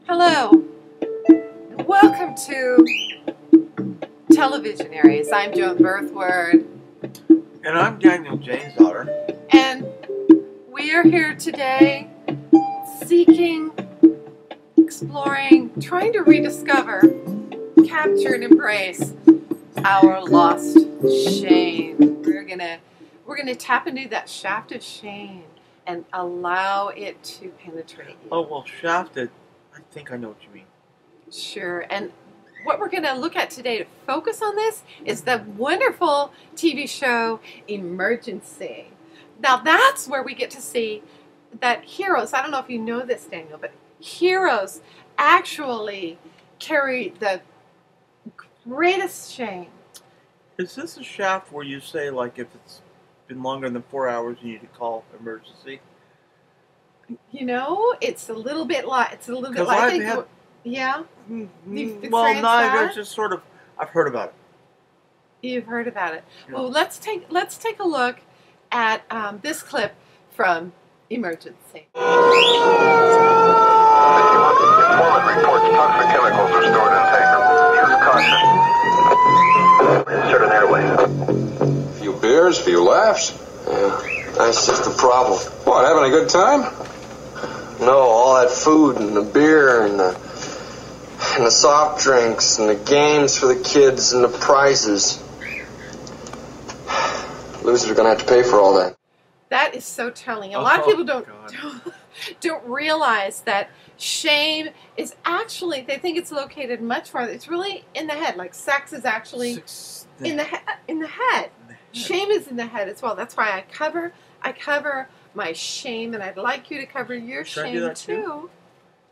Hello, and welcome to TeleVisionaries. I'm Joan Birthword. And I'm Janesdaughter. And we are here today seeking, exploring, trying to rediscover, capture and embrace our lost shame. We're gonna tap into that shaft of shame and allow it to penetrate you. Oh, well, shafted, I think I know what you mean. Sure. And what we're going to look at today to focus on this is the wonderful TV show Emergency. Now that's where we get to see that heroes, I don't know if you know this, Daniel, but heroes actually carry the greatest shame. Is this a shaft where you say, like, if it's been longer than 4 hours, you need to call emergency? You know, it's a little bit like, yeah. Well, no, I've just sort of, I've heard about it. You've heard about it. Yeah. Well, let's take a look at this clip from Emergency. Informant reports toxic chemicals are stored in tanker. Use caution. Insert an airway. Few beers, few laughs. Yeah, that's just the problem. What, having a good time? No, all that food and the beer and the soft drinks and the games for the kids and the prizes. Losers are gonna have to pay for all that. That is so telling. A lot of people don't realize that shame is actually, they think it's located much farther. It's really in the head. Like sex is actually in the head. Shame is in the head as well. That's why I cover my shame, and I'd like you to cover your shame too.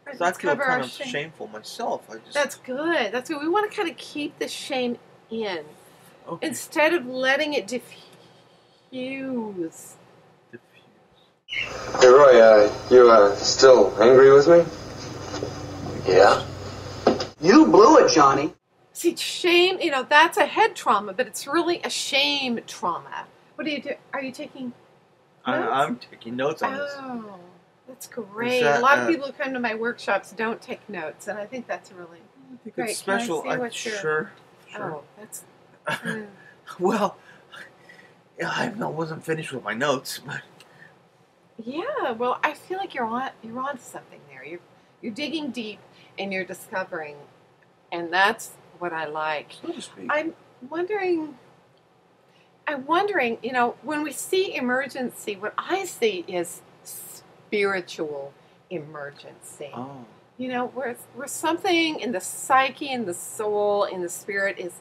I feel kind of shameful myself. That's good. That's good. We want to kind of keep the shame in instead of letting it diffuse. Hey Roy, you still angry with me? Yeah. You blew it, Johnny. See, shame, you know, that's a head trauma, but it's really a shame trauma. What do you do? Are you taking notes? I'm taking notes on this. Oh, that's great. A lot of people who come to my workshops don't take notes, and I think that's really great. It's special. Sure. Oh, that's... Well, I wasn't finished with my notes, but... Yeah, well, I feel like you're on something there. You're digging deep, and you're discovering, and that's what I like. So to speak. I'm wondering, you know, when we see emergency, what I see is spiritual emergency. Oh. You know, where something in the psyche, in the soul, in the spirit is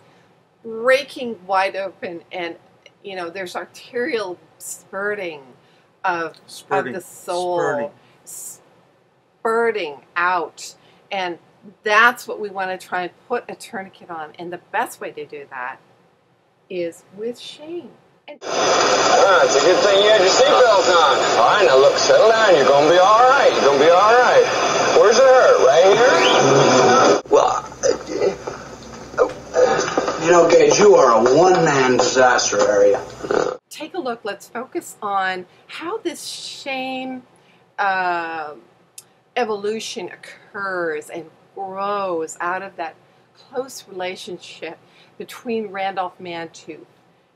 breaking wide open, and, you know, there's arterial spurting of the soul, spurting out, and that's what we want to try and put a tourniquet on. And the best way to do that is with shame. It's a good thing you had your seatbelt on. All right, now look, settle down. You're gonna be all right. You're gonna be all right. Where's it hurt? Right here? Well, you know, Gage, you are a one-man disaster area. Take a look. Let's focus on how this shame evolution occurs and grows out of that close relationship between Randolph Mantooth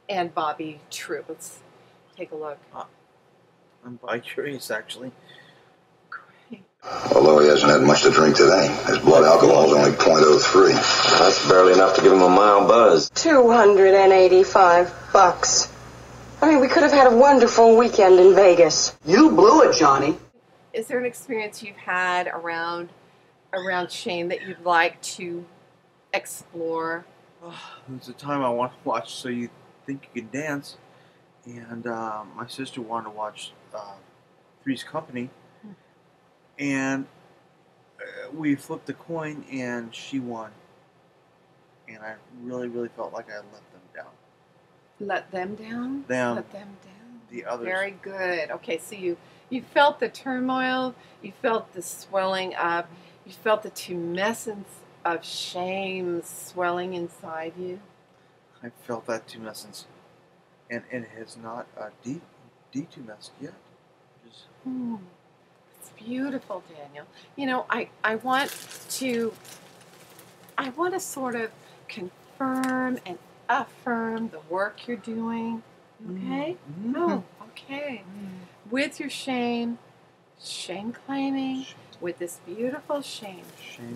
and Bobby True. Let's take a look. I'm bi-curious, actually. Great. Although he hasn't had much to drink today. His blood alcohol is only .03. That's barely enough to give him a mild buzz. $285. I mean, we could have had a wonderful weekend in Vegas. You blew it, Johnny. Is there an experience you've had around shame that you'd like to explore? There's a time I want to watch So You Think You Can Dance, and my sister wanted to watch Three's Company, and we flipped a coin, and she won, and I really, really felt like I let them down. Let them down? Them. Let them down. The others. Very good. Okay, so you felt the turmoil, you felt the swelling up, you felt the tumescence of shame swelling inside you. I felt that tumescence, and it has not detumesced yet. It's beautiful, Daniel. You know, I want to sort of confirm and affirm the work you're doing. Okay? Mm-hmm. Oh, okay. With your shame claiming, with this beautiful shame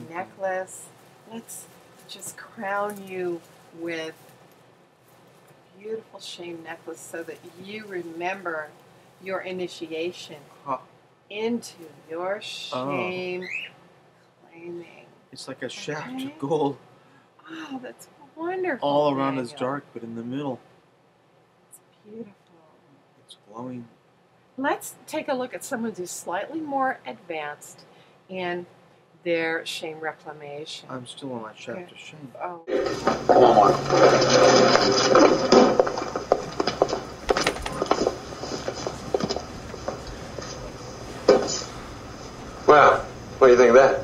necklace, let's just crown you with a beautiful shame necklace so that you remember your initiation into your shame claiming. It's like a shaft of gold. Oh, that's wonderful. All around Daniel. is dark, but in the middle, It's beautiful. it's glowing. Let's take a look at someone who's slightly more advanced in their shame reclamation. I'm still on my shaft of shame. Oh. Come on, Mark. Well, what do you think of that?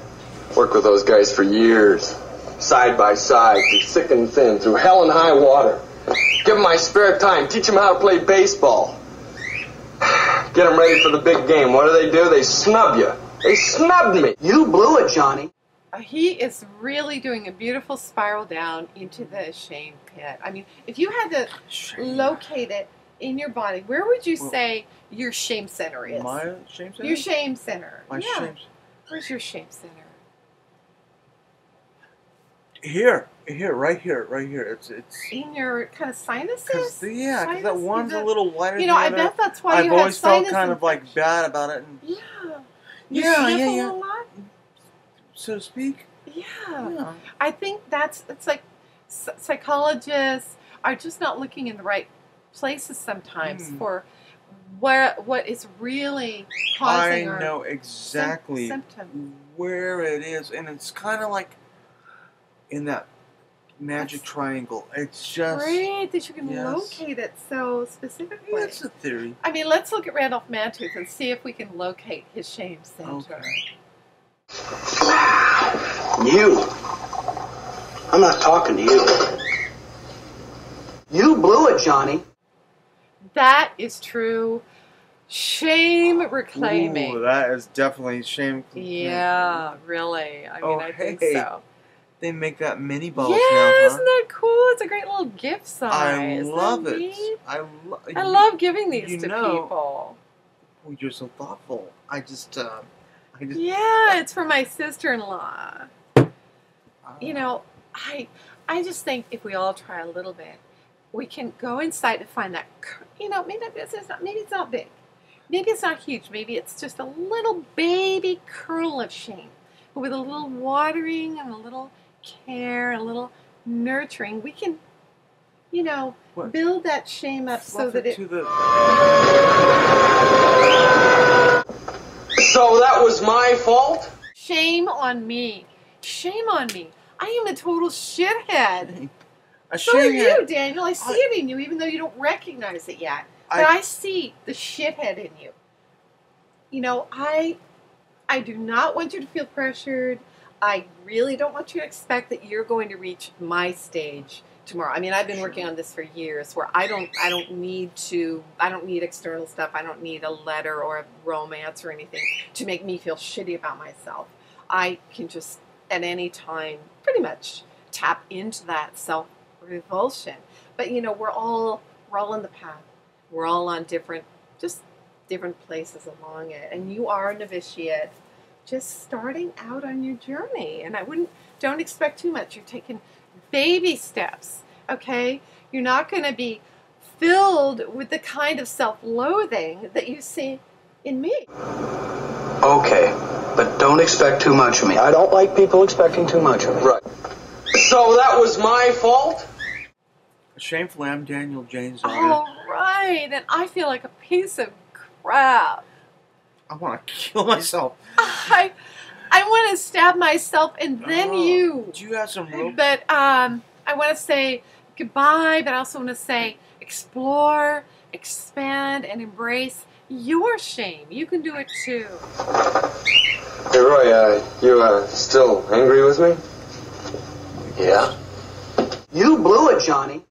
Worked with those guys for years. Side by side, through thick and thin, through hell and high water. Give them my spare time, teach them how to play baseball. Get them ready for the big game. What do? They snub you. They snubbed me. You blew it, Johnny. He is really doing a beautiful spiral down into the shame pit. I mean, if you had to locate it in your body, where would you say your shame center is? My shame center? Your shame center. My shame. Where's your shame center? Here, right here. It's in your kind of sinuses. Because that one's a little wider. You know, I bet that's why I've always felt kind of like bad about it. And You sniffle a lot, so to speak. Yeah. I think it's like psychologists are just not looking in the right places sometimes for what is really causing I know exactly symptoms. Where it is, and it's kind of like in that magic triangle. It's just great that you can locate it so specifically. That's a theory. I mean, let's look at Randolph Mantooth and see if we can locate his shame center. Okay. You. I'm not talking to you. You blew it, Johnny. That is true. Shame reclaiming. Ooh, that is definitely shame. Yeah, really. I mean, I think so. They make that mini balls yeah, now, huh? Isn't that cool? It's a great little gift size. I love it. Neat? I love giving these to people. Oh, you're so thoughtful. Yeah, it's for my sister-in-law. You know, I just think if we all try a little bit, we can go inside and find that. You know, maybe it's not big, maybe it's not huge. Maybe it's just a little baby kernel of shame, but with a little watering and a little care, a little nurturing, we can, you know, build that shame up so that it. So that was my fault? Shame on me. Shame on me. I am a total shithead. So are you, Daniel. I see it in you, even though you don't recognize it yet. But I see the shithead in you. You know, I do not want you to feel pressured. I really don't want you to expect that you're going to reach my stage tomorrow. I mean, I've been working on this for years where I don't need external stuff. I don't need a letter or a romance or anything to make me feel shitty about myself. I can just at any time pretty much tap into that self-revulsion. But you know, we're all in the path. We're all on different places along it. And you are a novitiate just starting out on your journey. And don't expect too much. You're taking baby steps, okay? You're not going to be filled with the kind of self-loathing that you see in me. Okay, but don't expect too much of me. I don't like people expecting too much of me. Right. So that was my fault? Shamefully, I'm Daniel Janesdaughter. All right, and I feel like a piece of crap. I want to kill myself. I want to stab myself and then you. Do you have some rope? But I want to say goodbye, but I also want to say explore, expand, and embrace your shame. You can do it too. Hey, Roy, you still angry with me? Yeah? You blew it, Johnny.